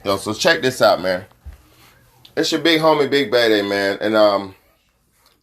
Yo, so check this out, man. It's your big homie, Big Bad, man. And let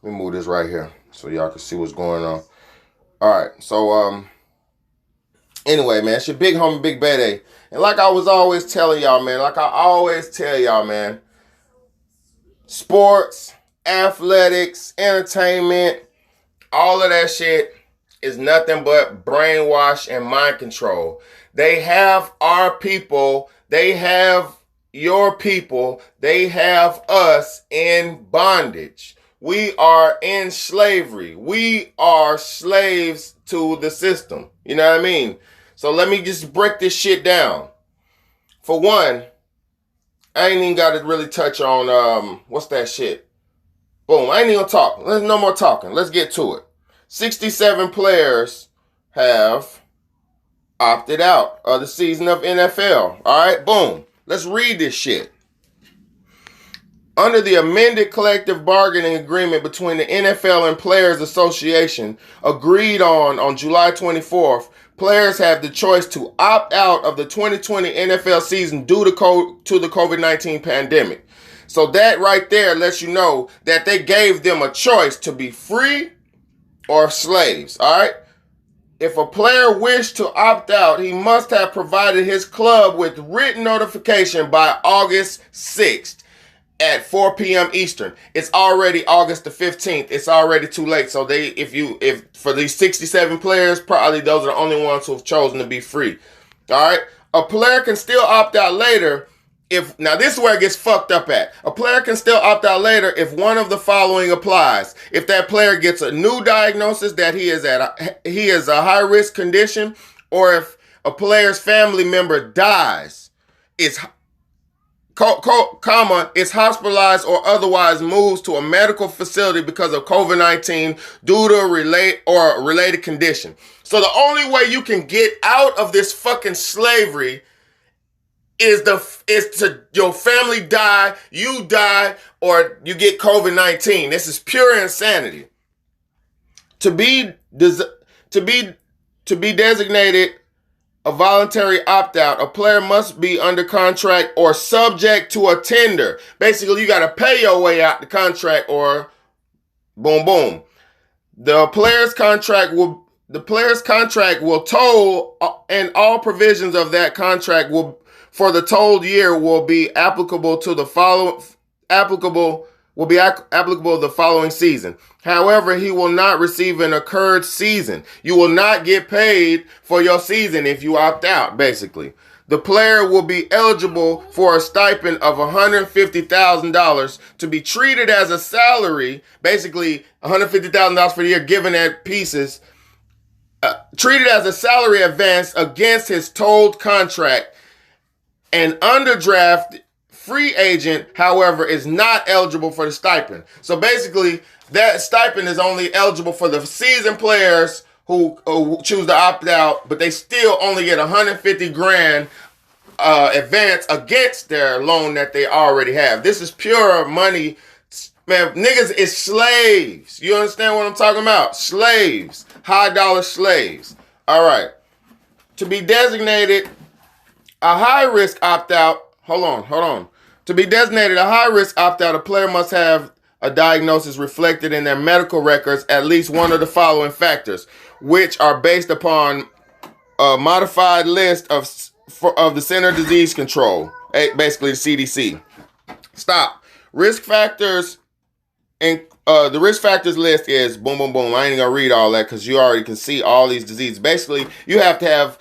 me move this right here so y'all can see what's going on. All right, so anyway, man, it's your big homie, Big Bad. And like I was always telling y'all, man, like I always tell y'all, man, sports, athletics, entertainment, all of that shit is nothing but brainwash and mind control. They have our people, they have your people, they have us in bondage. We are in slavery. We are slaves to the system. You know what I mean? So let me just break this shit down. For one, I ain't even got to really touch on, what's that shit? Boom, I ain't even gonna talk. There's no more talking. Let's get to it. 67 players have opted out of the season of NFL. All right, boom. Let's read this shit. Under the amended collective bargaining agreement between the NFL and Players Association agreed on July 24th, players have the choice to opt out of the 2020 NFL season due to the COVID-19 pandemic. So that right there lets you know that they gave them a choice to be free or slaves, all right? If a player wished to opt out, he must have provided his club with written notification by August 6th at 4 p.m. Eastern. It's already August the 15th. It's already too late. So if for these 67 players, probably those are the only ones who have chosen to be free. All right? A player can still opt out later now this is where it gets fucked up at. A player can still opt out later if one of the following applies. If that player gets a new diagnosis that he is a high risk condition, or if a player's family member dies, is hospitalized or otherwise moves to a medical facility because of COVID-19 due to a related condition. So the only way you can get out of this fucking slavery is to your family die, you die, or you get COVID-19. This is pure insanity. To be designated a voluntary opt-out, a player must be under contract or subject to a tender. Basically, you got to pay your way out the contract or boom, boom. The player's contract will toll, and all provisions of that contract for the tolled year will be applicable the following season. However, he will not receive an accrued season. You will not get paid for your season if you opt out, basically. The player will be eligible for a stipend of $150,000 to be treated as a salary, basically $150,000 for the year given at pieces, treated as a salary advance against his tolled contract. An underdraft free agent, however, is not eligible for the stipend. So basically, that stipend is only eligible for the seasoned players who choose to opt out, but they still only get $150,000 advance against their loan that they already have. This is pure money. Man, niggas is slaves. You understand what I'm talking about? Slaves. High dollar slaves. All right. To be designated a high-risk opt-out, hold on. To be designated a high-risk opt-out, a player must have a diagnosis reflected in their medical records, at least one of the following factors, which are based upon a modified list of the Center for Disease Control, basically the CDC. Stop. Risk factors, and the risk factors list is boom, boom, boom. I ain't gonna read all that because you already can see all these diseases. Basically, you have to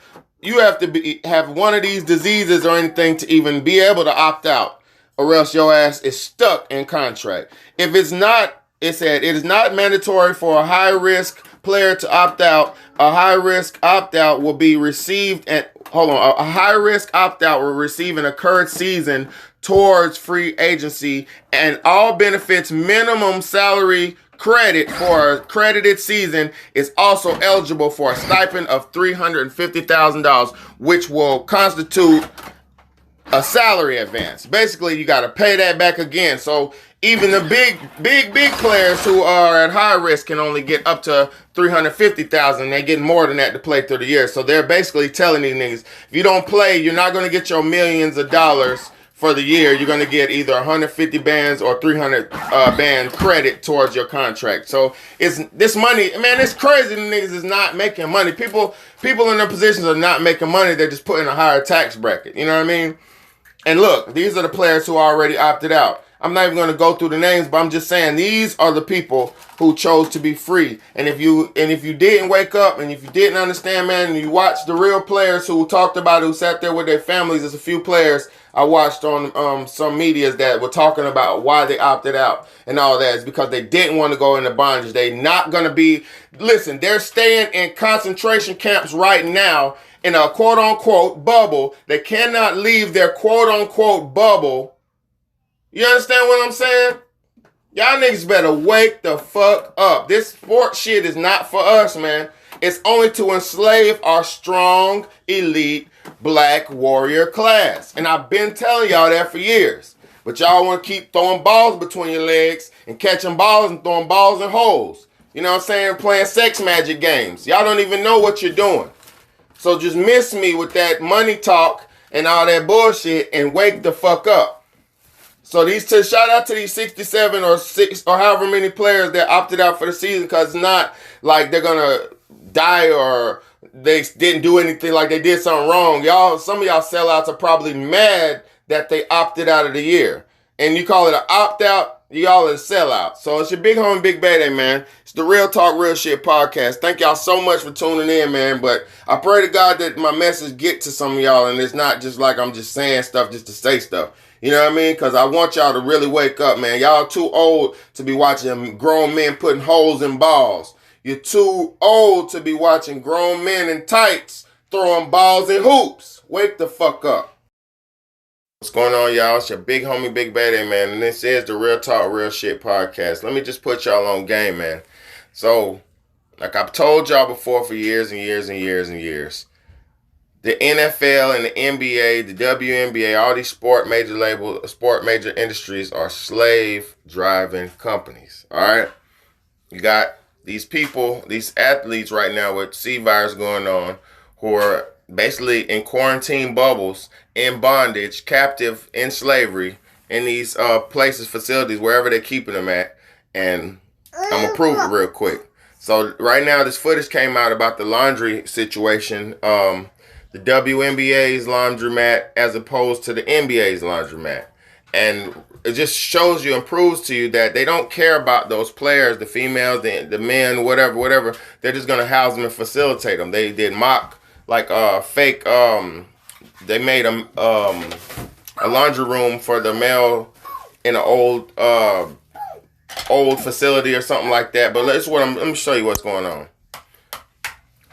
have one of these diseases or anything to even be able to opt out, or else your ass is stuck in contract. If it's not, it said it is not mandatory for a high-risk player to opt out. A high-risk opt-out will be received a high-risk opt-out will receive an accrued season towards free agency, and all benefits minimum salary credit for a credited season is also eligible for a stipend of $350,000, which will constitute a salary advance. Basically, you got to pay that back again. So even the big players who are at high risk can only get up to $350,000. They get more than that to play through the year. So they're basically telling these niggas, if you don't play, you're not going to get your millions of dollars for the year, you're going to get either 150 bands or 300 band credit towards your contract. So it's this money, man, it's crazy. The niggas is not making money. People in their positions are not making money. They're just putting a higher tax bracket. You know what I mean? And look, these are the players who already opted out. I'm not even going to go through the names, but I'm just saying these are the people who chose to be free. And if you didn't wake up and if you didn't understand, man, and you watched the real players who talked about it, who sat there with their families, there's a few players I watched on some medias that were talking about why they opted out and all that. It's because they didn't want to go into bondage. They're not going to be, listen, they're staying in concentration camps right now in a quote-unquote bubble. They cannot leave their quote-unquote bubble. You understand what I'm saying? Y'all niggas better wake the fuck up. This sport shit is not for us, man. It's only to enslave our strong, elite, black warrior class. And I've been telling y'all that for years. But y'all want to keep throwing balls between your legs and catching balls and throwing balls in holes. You know what I'm saying? Playing sex magic games. Y'all don't even know what you're doing. So just miss me with that money talk and all that bullshit and wake the fuck up. So shout out to these 67 or however many players that opted out for the season, because it's not like they're gonna die or they didn't do anything, like they did something wrong. Some of y'all sellouts are probably mad that they opted out of the year. And you call it an opt-out, y'all are a sellout. So it's your big homie, Big Bayday, man. It's the Real Talk, Real Shit podcast. Thank y'all so much for tuning in, man. But I pray to God that my message get to some of y'all and it's not just like I'm just saying stuff just to say stuff. You know what I mean? Because I want y'all to really wake up, man. Y'all too old to be watching grown men putting holes in balls. You're too old to be watching grown men in tights throwing balls in hoops. Wake the fuck up. What's going on, y'all? It's your big homie, Big Bayday, man. And this is the Real Talk, Real Shit podcast. Let me just put y'all on game, man. So, like I've told y'all before for years and years and years and years, the NFL and the NBA, the WNBA, all these sport major industries are slave-driving companies, all right? You got these people, these athletes right now with C-virus going on who are basically in quarantine bubbles, in bondage, captive, in slavery, in these places, facilities, wherever they're keeping them at. And I'm going to prove it real quick. So right now, this footage came out about the laundry situation, the WNBA's laundromat as opposed to the NBA's laundromat. And it just shows you and proves to you that they don't care about those players, the females, the men, whatever. They're just going to house them and facilitate them. They did mock, like fake, they made a laundry room for the male in an old facility or something like that. But let me show you what's going on.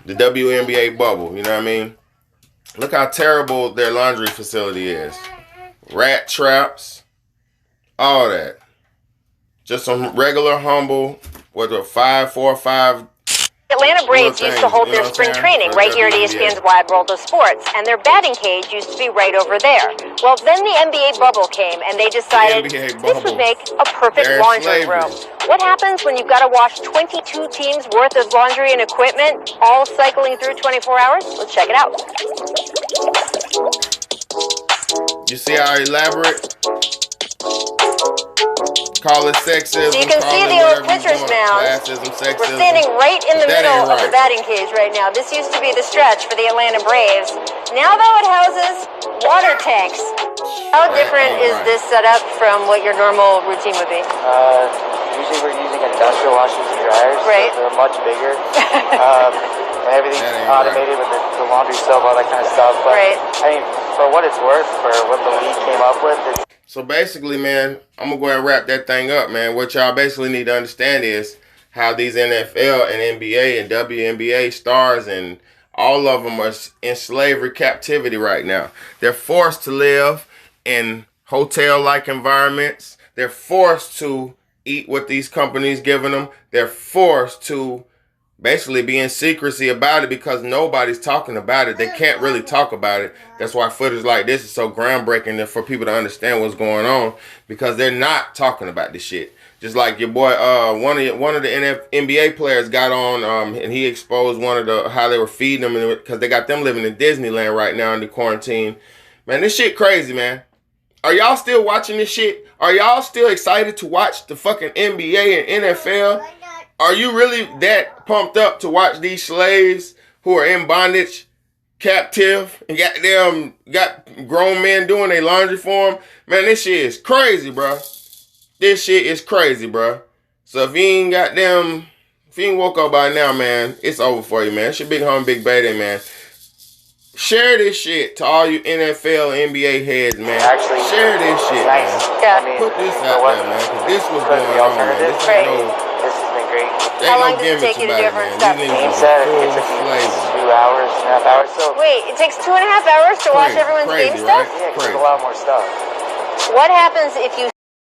The WNBA bubble, you know what I mean? Look how terrible their laundry facility is. Rat traps, all that. Just some regular humble, with a 5-4-5. Atlanta Braves used to hold their spring training right here at ESPN's Wide World of Sports, and their batting cage used to be right over there. Well, then the NBA bubble came, and they decided this would make a perfect laundry room. What happens when you've got to wash 22 teams worth of laundry and equipment, all cycling through 24 hours? Let's check it out. You see how elaborate? Call it sexism. So you can see the old pitcher's mound. Classism, sexism. We're standing right in the middle of the batting cage right now. This used to be the stretch for the Atlanta Braves. Now, though, it houses water tanks. How different is this setup from what your normal routine would be? Usually we're using industrial washers and dryers. Right. So they're much bigger. Everything's automated with the laundry soap, all that kind of stuff. But, right. I mean, for what it's worth, for what the league came up with, it's... So basically, man, I'm going to go ahead and wrap that thing up, man. What y'all basically need to understand is how these NFL and NBA and WNBA stars and all of them are in slavery captivity right now. They're forced to live in hotel-like environments. They're forced to eat what these companies giving them. They're forced to basically be in secrecy about it because nobody's talking about it. They can't really talk about it. That's why footage like this is so groundbreaking for people to understand what's going on, because they're not talking about this shit. Just like your boy, one of the NBA players got on, and he exposed how they were feeding them, because they got them living in Disneyland right now in the quarantine. Man, this shit crazy, man. Are y'all still watching this shit? Are y'all still excited to watch the fucking NBA and NFL? Are you really that pumped up to watch these slaves who are in bondage, captive, and got grown men doing their laundry for them? Man, this shit is crazy, bro. This shit is crazy, bro. So if you ain't woke up by now, man, it's over for you, man. It's your big homie, Big Baby, man. Share this shit to all you NFL, NBA heads, man. Actually, share this shit, nice. man. Yeah. I mean, Put this out there, man, because this was going the on, man. alternative. This has been great. How long does it take you to do different stuff? Game said it took me 2.5 hours. So Wait, it takes 2.5 hours to watch everyone's game crazy, stuff? right? yeah, 'cause there's a lot more stuff. What happens if you